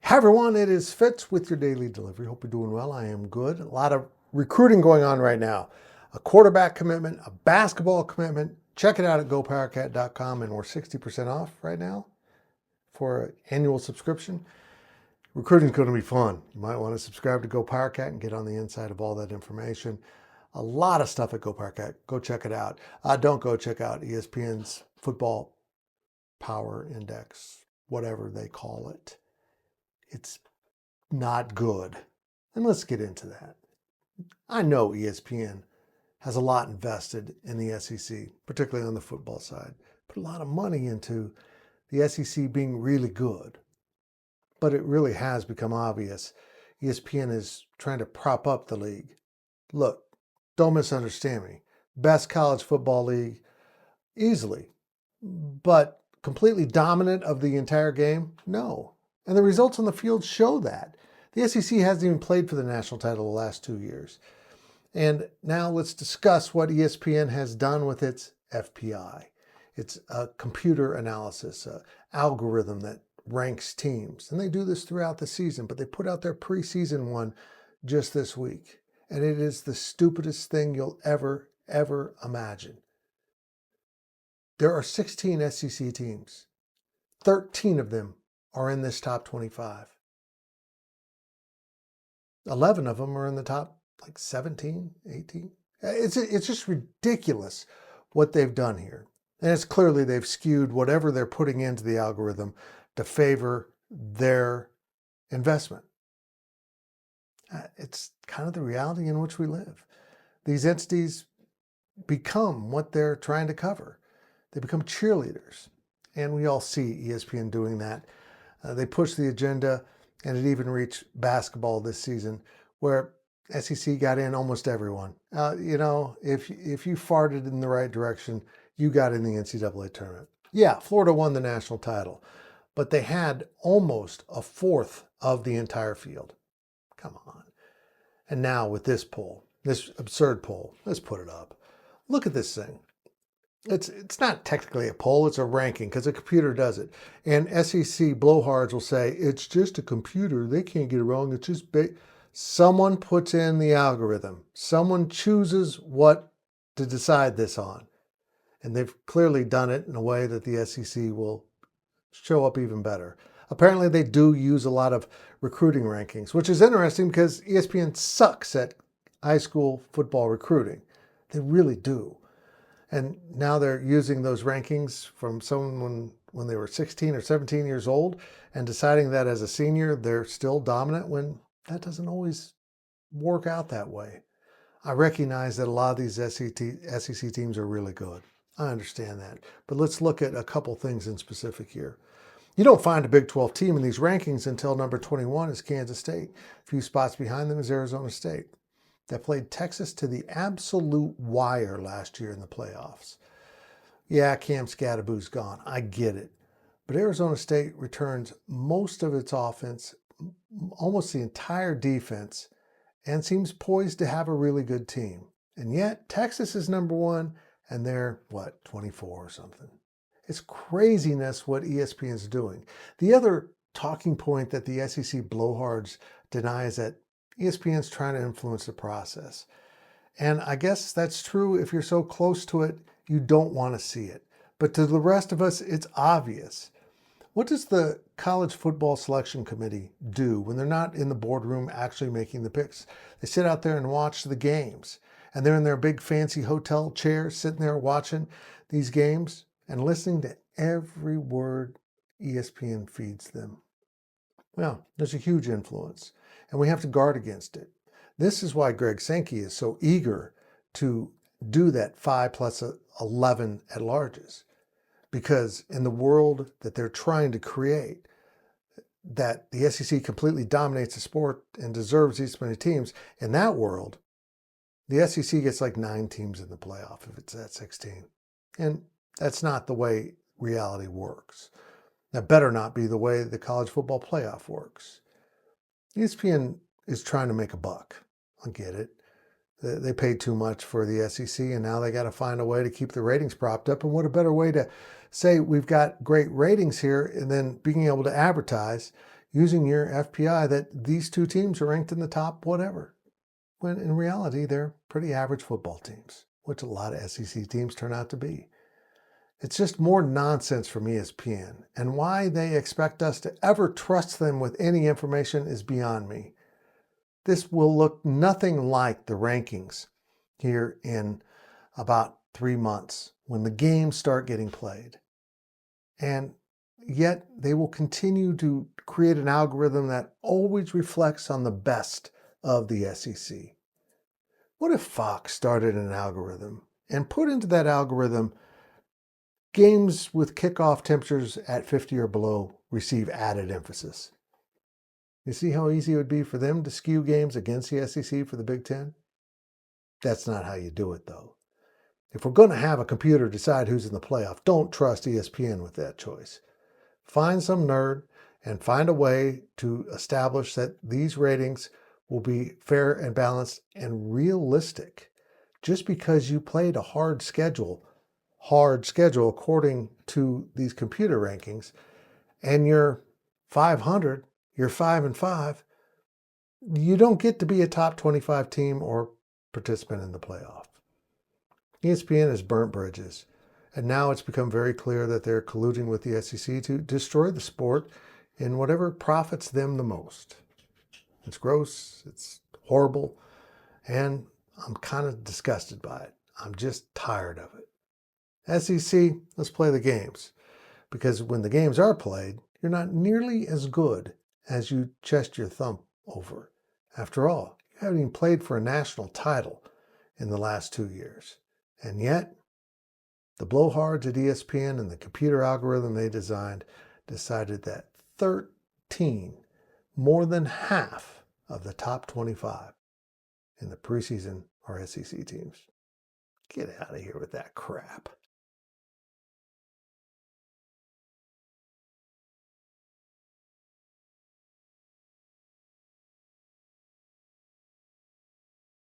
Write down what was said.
Hi everyone, it is Fitz with your daily delivery. Hope you're doing well. I am good. A lot of recruiting going on right now. A quarterback commitment, a basketball commitment. Check it out at GoPowercat.com, and we're 60% off right now for an annual subscription. Recruiting is going to be fun. You might want to subscribe to GoPowercat and get on the inside of all that information. A lot of stuff at GoPowercat. Go check it out. Don't go check out ESPN's Football Power Index, whatever they call it. It's not good. And let's get into that. I know ESPN has a lot invested in the SEC, particularly on the football side. Put a lot of money into the SEC being really good. But it really has become obvious. ESPN is trying to prop up the league. Look, don't misunderstand me. Best college football league, easily. But completely dominant of the entire game? No. And the results on the field show that. The SEC hasn't even played for the national title the last 2 years. And now let's discuss what ESPN has done with its FPI. It's a computer analysis, an algorithm that ranks teams. And they do this throughout the season, but they put out their preseason one just this week. And it is the stupidest thing you'll ever imagine. There are 16 SEC teams. 13 of them are in this top 25. 11 of them are in the top 17, 18. It's just ridiculous what they've done here. And it's clearly they've skewed whatever they're putting into the algorithm to favor their investment. It's kind of the reality in which we live. These entities become what they're trying to cover. They become cheerleaders. And we all see ESPN doing that. They push the agenda, and it even reached basketball this season, where SEC got in almost everyone. If you farted in the right direction, you got in the NCAA tournament. Yeah, Florida won the national title, but they had almost a fourth of the entire field. Come on. And now with this poll, this absurd poll, let's put it up. Look at this thing. It's not technically a poll, it's a ranking because a computer does it. And SEC blowhards will say, it's just a computer, they can't get it wrong, it's just someone puts in the algorithm. Someone chooses what to decide this on. And they've clearly done it in a way that the SEC will show up even better. Apparently they do use a lot of recruiting rankings, which is interesting because ESPN sucks at high school football recruiting. They really do. And now they're using those rankings from someone when they were 16 or 17 years old and deciding that as a senior, they're still dominant when that doesn't always work out that way. I recognize that a lot of these SEC teams are really good. I understand that. But let's look at a couple things in specific here. You don't find a Big 12 team in these rankings until number 21 is Kansas State. A few spots behind them is Arizona State. That played Texas to the absolute wire last year in the playoffs. Yeah, Cam Scadaboo's gone. I get it. But Arizona State returns most of its offense, almost the entire defense, and seems poised to have a really good team. And yet, Texas is number one, and they're, 24 or something. It's craziness what ESPN's doing. The other talking point that the SEC blowhards deny is that ESPN's trying to influence the process. And I guess that's true if you're so close to it, you don't want to see it. But to the rest of us, it's obvious. What does the college football selection committee do when they're not in the boardroom actually making the picks? They sit out there and watch the games. And they're in their big fancy hotel chairs sitting there watching these games and listening to every word ESPN feeds them. Well, there's a huge influence, and we have to guard against it. This is why Greg Sankey is so eager to do that 5 plus 11 at larges, because in the world that they're trying to create, that the SEC completely dominates the sport and deserves these many teams, in that world, the SEC gets 9 teams in the playoff if it's at 16. And that's not the way reality works. That better not be the way the college football playoff works. ESPN is trying to make a buck. I get it. They paid too much for the SEC, and now they got to find a way to keep the ratings propped up. And what a better way to say we've got great ratings here and then being able to advertise. using your FPI that these two teams are ranked in the top whatever, when in reality they're pretty average football teams, which a lot of SEC teams turn out to be. It's just more nonsense from ESPN, and why they expect us to ever trust them with any information is beyond me. This will look nothing like the rankings here in about 3 months when the games start getting played. And yet they will continue to create an algorithm that always reflects on the best of the SEC. What if Fox started an algorithm and put into that algorithm games with kickoff temperatures at 50 or below receive added emphasis? You see how easy it would be for them to skew games against the SEC for the Big Ten? That's not how you do it, though. If we're going to have a computer decide who's in the playoff, don't trust ESPN with that choice. Find some nerd and find a way to establish that these ratings will be fair and balanced and realistic. Just because you played a hard schedule according to these computer rankings, and you're 500, you're 5-5, you don't get to be a top 25 team or participant in the playoff. ESPN has burnt bridges, and now it's become very clear that they're colluding with the SEC to destroy the sport in whatever profits them the most. It's gross, it's horrible, and I'm kind of disgusted by it. I'm just tired of it. SEC, let's play the games, because when the games are played, you're not nearly as good as you chest your thumb over. After all, you haven't even played for a national title in the last 2 years. And yet, the blowhards at ESPN and the computer algorithm they designed decided that 13, more than half of the top 25 in the preseason are SEC teams. Get out of here with that crap.